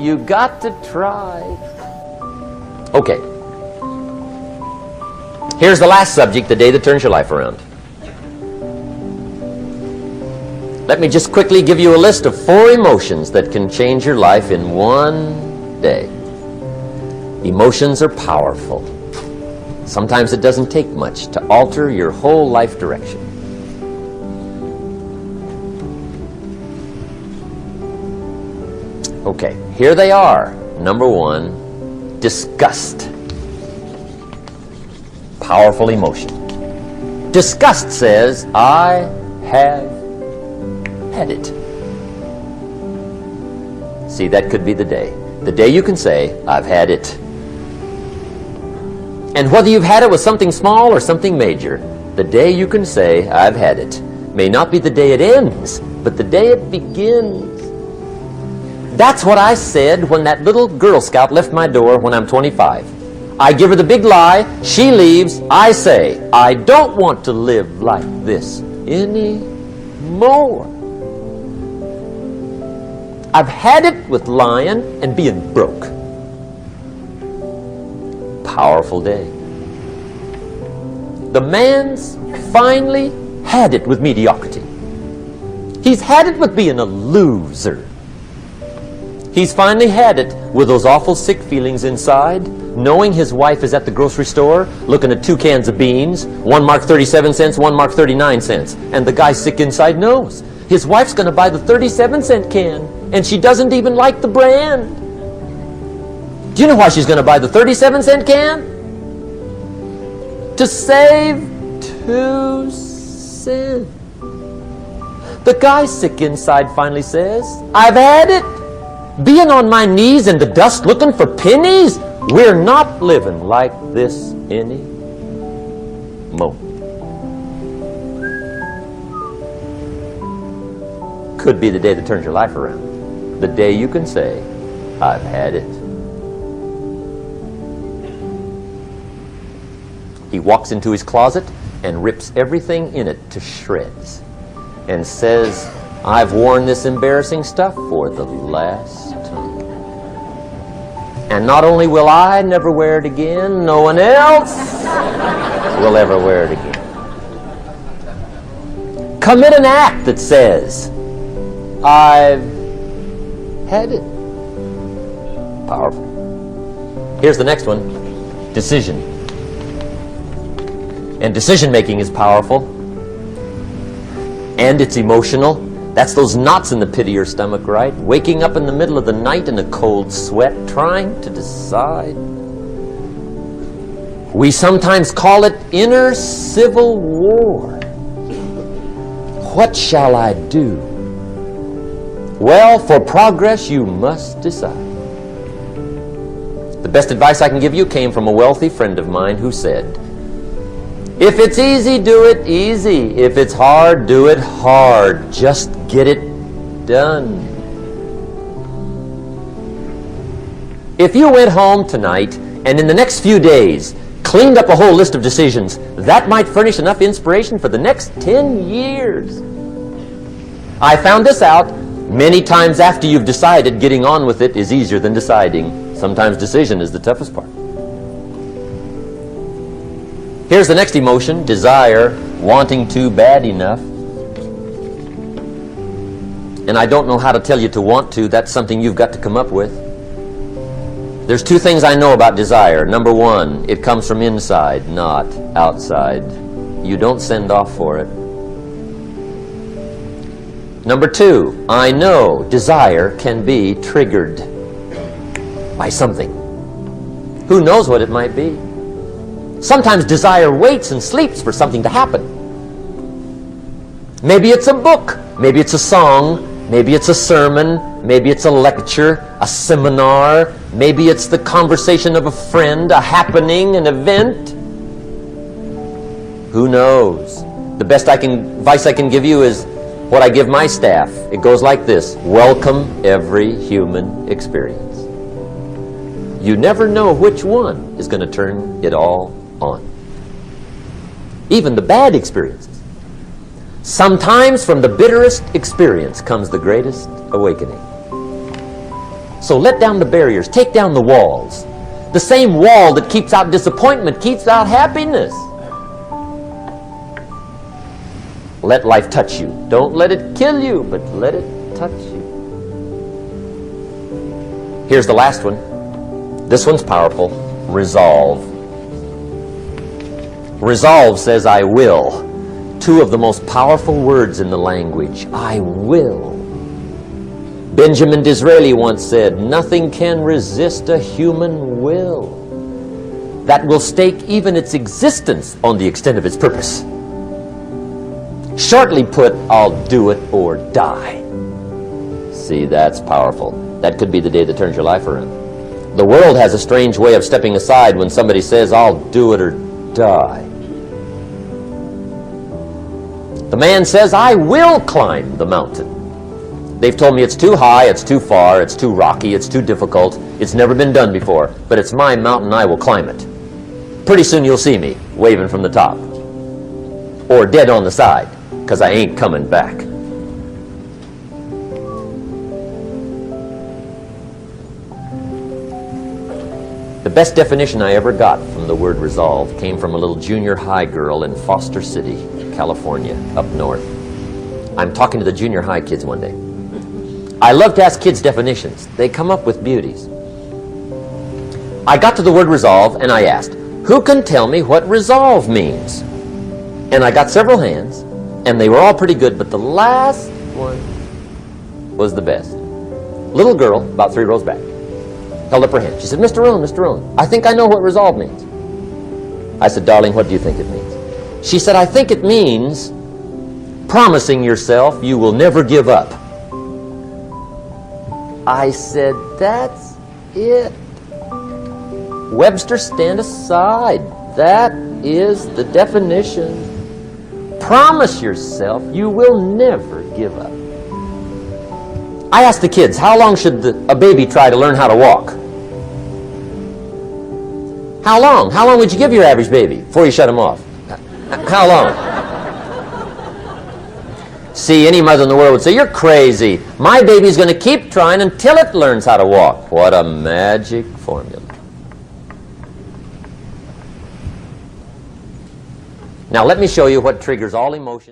You got to try. Okay. Here's the last subject, the day that turns your life around. Let me just quickly give you a list of 4 emotions that can change your life in one day. Emotions are powerful. Sometimes it doesn't take much to alter your whole life direction. Okay, here they are. Number 1, disgust. Powerful emotion. Disgust says, I have had it. See, that could be the day. The day you can say, I've had it. And whether you've had it with something small or something major, the day you can say, I've had it, may not be the day it ends, but the day it begins. That's what I said when that little Girl Scout left my door when I'm 25. I give her the big lie, she leaves, I say, I don't want to live like this anymore. I've had it with lying and being broke. Powerful day. The man's finally had it with mediocrity. He's had it with being a loser. He's finally had it with those awful sick feelings inside, knowing his wife is at the grocery store looking at 2 cans of beans, one marked 37 cents, one marked 39 cents. And the guy sick inside knows his wife's going to buy the 37-cent can, and she doesn't even like the brand. Do you know why she's going to buy the 37-cent can? To save 2 cents. The guy sick inside finally says, I've had it. Being on my knees in the dust looking for pennies, we're not living like this anymore. Could be the day that turns your life around. The day you can say, I've had it. He walks into his closet and rips everything in it to shreds and says, I've worn this embarrassing stuff for the last time. And not only will I never wear it again, no one else will ever wear it again. Commit an act that says, I've had it. Powerful. Here's the next one. Decision. And decision making is powerful. And it's emotional. That's those knots in the pit of your stomach, right? Waking up in the middle of the night in a cold sweat, trying to decide. We sometimes call it inner civil war. What shall I do? Well, for progress, you must decide. The best advice I can give you came from a wealthy friend of mine who said, if it's easy, do it easy. If it's hard, do it hard. Just get it done. If you went home tonight and in the next few days cleaned up a whole list of decisions, that might furnish enough inspiration for the next 10 years. I found this out many times after you've decided. Getting on with it is easier than deciding. Sometimes decision is the toughest part. Here's the next emotion, desire, wanting to bad enough. And I don't know how to tell you to want to. That's something you've got to come up with. There's 2 things I know about desire. Number 1, it comes from inside, not outside. You don't send off for it. Number 2, I know desire can be triggered by something. Who knows what it might be? Sometimes desire waits and sleeps for something to happen. Maybe it's a book, maybe it's a song, maybe it's a sermon, maybe it's a lecture, a seminar, maybe it's the conversation of a friend, a happening, an event. Who knows? The best advice I can give you is what I give my staff. It goes like this: welcome every human experience. You never know which one is going to turn it all on. Even the bad experiences. Sometimes from the bitterest experience comes the greatest awakening. So let down the barriers, take down the walls. The same wall that keeps out disappointment keeps out happiness. Let life touch you. Don't let it kill you, but let it touch you. Here's the last one. This one's powerful. Resolve. Resolve says, I will. Two of the most powerful words in the language. I will. Benjamin Disraeli once said, nothing can resist a human will that will stake even its existence on the extent of its purpose. Shortly put, I'll do it or die. See, that's powerful. That could be the day that turns your life around. The world has a strange way of stepping aside when somebody says, I'll do it or die. The man says, I will climb the mountain. They've told me it's too high, it's too far, it's too rocky, it's too difficult, it's never been done before, but it's my mountain, I will climb it. Pretty soon you'll see me waving from the top. Or dead on the side, because I ain't coming back. The best definition I ever got from the word resolve came from a little junior high girl in Foster City, California, up north. I'm talking to the junior high kids one day. I love to ask kids definitions. They come up with beauties. I got to the word resolve and I asked, who can tell me what resolve means? And I got several hands, and they were all pretty good, but the last one was the best. Little girl, about 3 rows back, held up her hand. She said, Mr. Rohn, I think I know what resolve means. I said, darling, what do you think it means? She said, I think it means promising yourself you will never give up. I said, that's it. Webster, stand aside. That is the definition. Promise yourself you will never give up. I asked the kids, how long should a baby try to learn how to walk? How long? How long would you give your average baby before you shut him off? How long? See, any mother in the world would say, you're crazy. My baby's going to keep trying until it learns how to walk. What a magic formula. Now let me show you what triggers all emotions.